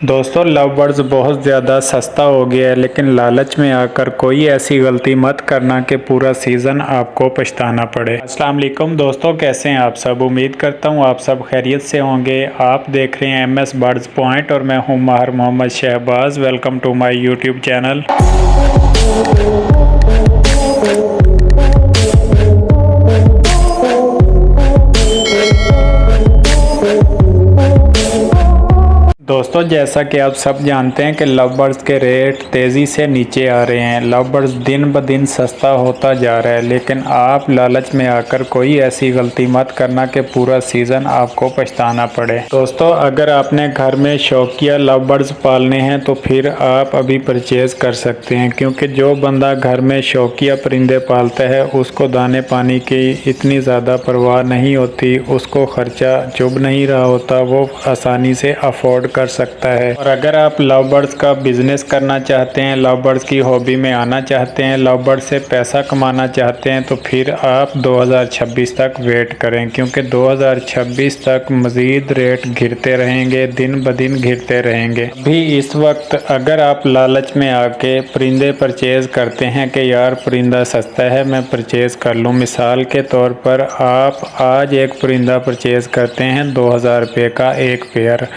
दोस्तों love birds बहुत ज़्यादा सस्ता हो गया है, लेकिन लालच में आकर कोई ऐसी गलती मत करना कि पूरा सीज़न आपको पछताना पड़े। अस्सलाम वालेकुम दोस्तों, कैसे हैं आप सब। उम्मीद करता हूं आप सब खैरियत से होंगे। आप देख रहे हैं MS बर्ड्स पॉइंट और मैं हूं Mahir Mohammed Shahbaz. Welcome to my YouTube channel. दोस्तों जैसा कि आप सब जानते हैं कि लव बर्ड्स के रेट तेज़ी से नीचे आ रहे हैं। लव बर्ड्स दिन ब दिन सस्ता होता जा रहा है, लेकिन आप लालच में आकर कोई ऐसी गलती मत करना कि पूरा सीज़न आपको पछताना पड़े। दोस्तों अगर आपने घर में शौकिया लव बर्ड्स पालने हैं तो फिर आप अभी परचेज़ कर सकते हैं, क्योंकि जो बंदा घर में शौकिया परिंदे पालता है उसको दाने पानी की इतनी ज़्यादा परवाह नहीं होती, उसको ख़र्चा चुभ नहीं रहा होता, वो आसानी से अफोर्ड कर सकता है। और अगर आप लव बर्ड्स का बिजनेस करना चाहते हैं, लव बर्ड्स की हॉबी में आना चाहते हैं, लव बर्ड्स से पैसा कमाना चाहते हैं, तो फिर आप 2026 तक वेट करें, क्योंकि 2026 तक मज़ीद रेट गिरते रहेंगे, दिन ब दिन गिरते रहेंगे। अभी इस वक्त अगर आप लालच में आके परिंदे परचेज करते हैं कि यार परिंदा सस्ता है मैं परचेज कर लूँ, मिसाल के तौर पर आप आज एक परिंदा परचेज करते हैं 2000 रुपये का एक पेयर,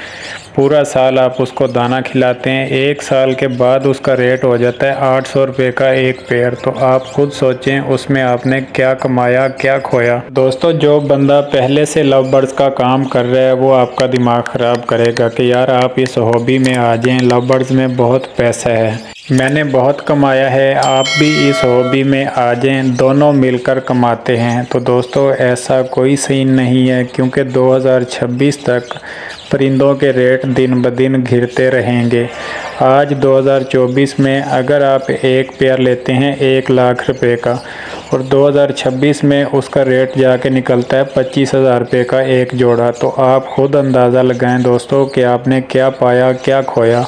पूरा साल आप उसको दाना खिलाते हैं, एक साल के बाद उसका रेट हो जाता है 800 रुपये का एक पेयर। तो आप खुद सोचें उसमें आपने क्या कमाया क्या खोया। दोस्तों जो बंदा पहले से लव बर्ड्स का काम कर रहा है वो आपका दिमाग ख़राब करेगा कि यार आप इस हॉबी में आ जाएं, लव बर्ड्स में बहुत पैसा है, मैंने बहुत कमाया है, आप भी इस हॉबी में आ जाएं, दोनों मिलकर कमाते हैं। तो दोस्तों ऐसा कोई सीन नहीं है, क्योंकि 2026 तक परिंदों के रेट दिन ब दिन गिरते रहेंगे। आज 2024 में अगर आप एक पेयर लेते हैं 1 लाख रुपए का और 2026 में उसका रेट जाके निकलता है 25,000 रुपये का एक जोड़ा, तो आप खुद अंदाज़ा लगाएं दोस्तों कि आपने क्या पाया क्या खोया।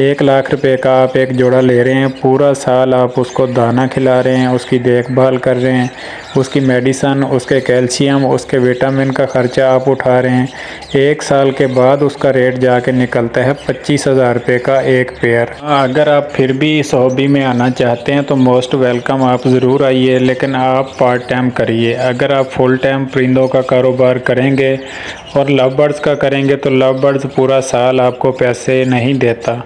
1 लाख रुपए का आप एक जोड़ा ले रहे हैं, पूरा साल आप उसको दाना खिला रहे हैं, उसकी देखभाल कर रहे हैं, उसकी मेडिसन, उसके कैल्शियम, उसके विटामिन का ख़र्चा आप उठा रहे हैं, एक साल के बाद उसका रेट जाके निकलता है 25,000 रुपये का एक पेयर। अगर आप फिर भी इस हॉबी में आना चाहते हैं तो मोस्ट वेलकम, आप ज़रूर आइए, लेकिन आप पार्ट टाइम करिए। अगर आप फुल टाइम परिंदों का कारोबार करेंगे और लव बर्ड्स का करेंगे तो लव बर्ड्स पूरा साल आपको पैसे नहीं देता।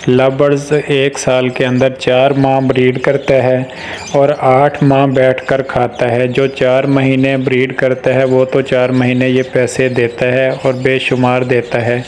लव बर्ड्स एक साल के अंदर 4 माह ब्रीड करता है और 8 माह बैठकर खाता है। जो 4 महीने ब्रीड करता है वो तो 4 महीने ये पैसे देता है और बेशुमार देता है।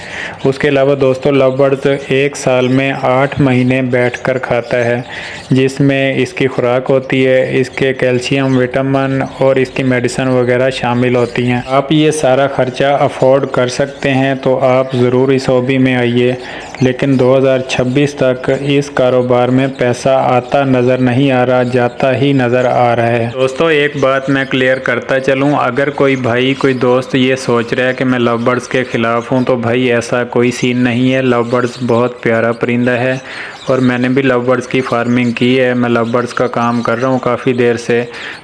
उसके अलावा दोस्तों लव बर्ड्स एक साल में 8 महीने बैठकर खाता है, जिसमें इसकी खुराक होती है, इसके कैल्शियम, विटामिन और इसकी मेडिसिन वगैरह शामिल होती हैं। आप ये सारा ख़र्चा अफोर्ड कर सकते हैं तो आप ज़रूर इस हॉबी में आइए, लेकिन 2026 तक इस कारोबार में पैसा आता नज़र नहीं आ रहा, जाता ही नज़र आ रहा है। दोस्तों एक बात मैं क्लियर करता चलूँ, अगर कोई भाई कोई दोस्त ये सोच रहा है कि मैं लव बर्ड्स के ख़िलाफ़ हूँ तो भाई ऐसा कोई सीन नहीं है। लव बर्ड्स बहुत प्यारा परिंदा है और मैंने भी लव बर्ड्स की फार्मिंग की है, मैं लव बर्ड्स का काम कर रहा हूँ काफ़ी देर से,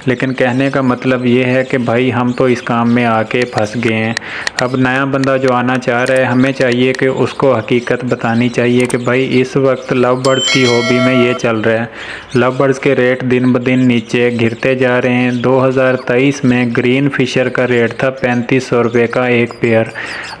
लेकिन कहने का मतलब ये है कि भाई हम तो इस काम में आके फंस गए हैं। अब नया बंदा जो आना चाह रहा है, हमें चाहिए कि उसको हकीकत बतानी चाहिए कि भाई इस वक्त लव बर्ड्स की हॉबी में ये चल रहा है, लव बर्ड्स के रेट दिन ब दिन नीचे गिरते जा रहे हैं। 2023 में ग्रीन फिशर का रेट था 3500 रुपये का एक पेयर,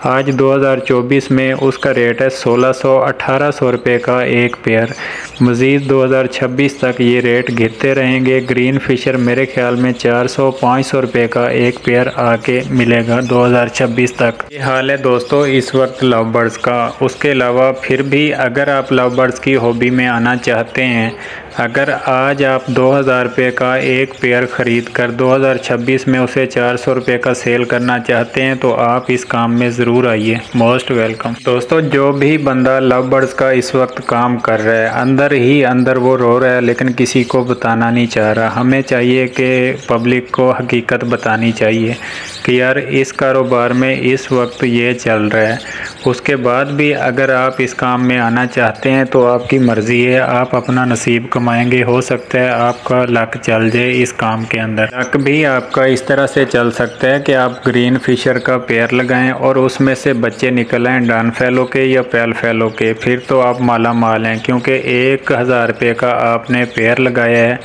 आज 2024 में उसका रेट है 1600-1800 रुपये का एक पेयर। मज़ीद 2026 तक ये रेट गिरते रहेंगे। ग्रीन फिशर मेरे ख्याल में 400-500 रुपये का एक पेयर आके मिलेगा 2026 तक। ये हाल है दोस्तों इस वक्त लव बर्ड्स का। उसके अलावा फिर भी अगर आप लव बर्ड्स की हॉबी में आना चाहते हैं, अगर आज आप 2000 रुपये का एक पेयर ख़रीद कर 2026 में उसे 400 रुपये का सेल करना चाहते हैं तो आप इस काम में ज़रूर आइए, मोस्ट वेलकम। दोस्तों जो भी बंदा लव बर्ड्स का इस वक्त काम कर रहा है, अंदर ही अंदर वो रो रहा है लेकिन किसी को बताना नहीं चाह रहा। हमें चाहिए कि पब्लिक को हकीकत बतानी चाहिए कि यार इस कारोबार में इस वक्त ये चल रहा है। उसके बाद भी अगर आप इस काम में आना चाहते हैं तो आपकी मर्ज़ी है, आप अपना नसीब कमाएंगे। हो सकता है आपका लक चल जाए इस काम के अंदर। लक भी आपका इस तरह से चल सकता है कि आप ग्रीन फिशर का पेयर लगाएं और उसमें से बच्चे निकल आएँ डन फेलो के या पेल फेलो के, फिर तो आप माला माल हैं, क्योंकि 1000 रुपये का आपने पेयर लगाया है,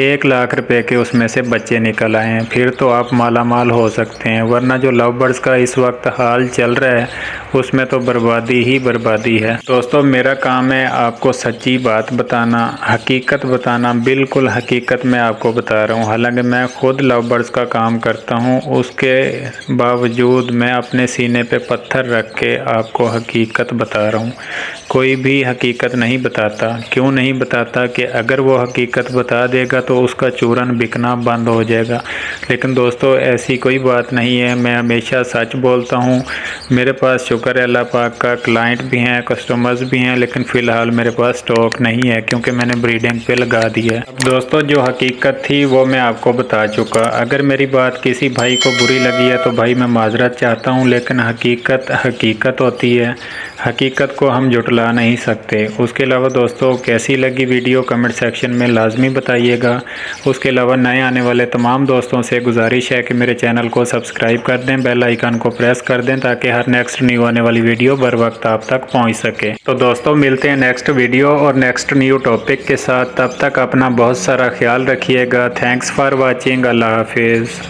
1 लाख रुपए के उसमें से बच्चे निकल आए हैं, फिर तो आप माला माल हो सकते हैं। वरना जो लव बर्ड्स का इस वक्त हाल चल रहा है उसमें तो बर्बादी ही बर्बादी है। दोस्तों मेरा काम है आपको सच्ची बात बताना, हकीकत बताना, बिल्कुल हकीकत मैं आपको बता रहा हूँ। हालांकि मैं खुद लव बर्ड्स का काम करता हूँ, उसके बावजूद मैं अपने सीने पे पत्थर रख के आपको हकीकत बता रहा हूँ। कोई भी हकीकत नहीं बताता। क्यों नहीं बताता? कि अगर वो हकीकत बता देगा तो उसका चूरन बिकना बंद हो जाएगा। लेकिन दोस्तों ऐसी कोई बात नहीं है, मैं हमेशा सच बोलता हूँ। मेरे पास शुक्र है अल्लाह पाक का, क्लाइंट भी हैं, कस्टमर्स भी हैं, लेकिन फ़िलहाल मेरे पास स्टॉक नहीं है क्योंकि मैंने ब्रीडिंग पे लगा दिया है। अब दोस्तों जो हकीकत थी वो मैं आपको बता चुका। अगर मेरी बात किसी भाई को बुरी लगी है तो भाई मैं माजरत चाहता हूँ, लेकिन हकीकत हकीकत होती है, हकीकत को हम जुटला नहीं सकते। उसके अलावा दोस्तों कैसी लगी वीडियो कमेंट सेक्शन में लाजमी बताइएगा। उसके अलावा नए आने वाले तमाम दोस्तों से गुजारिश है कि मेरे चैनल को सब्सक्राइब कर दें, बेल आइकन को प्रेस कर दें ताकि हर नेक्स्ट न्यू आने वाली वीडियो बर वक्त आप तक पहुंच सके। तो दोस्तों मिलते हैं नेक्स्ट वीडियो और नेक्स्ट न्यू टॉपिक के साथ। तब तक अपना बहुत सारा ख्याल रखिएगा। Thanks for watching. अल्लाह हाफिज़।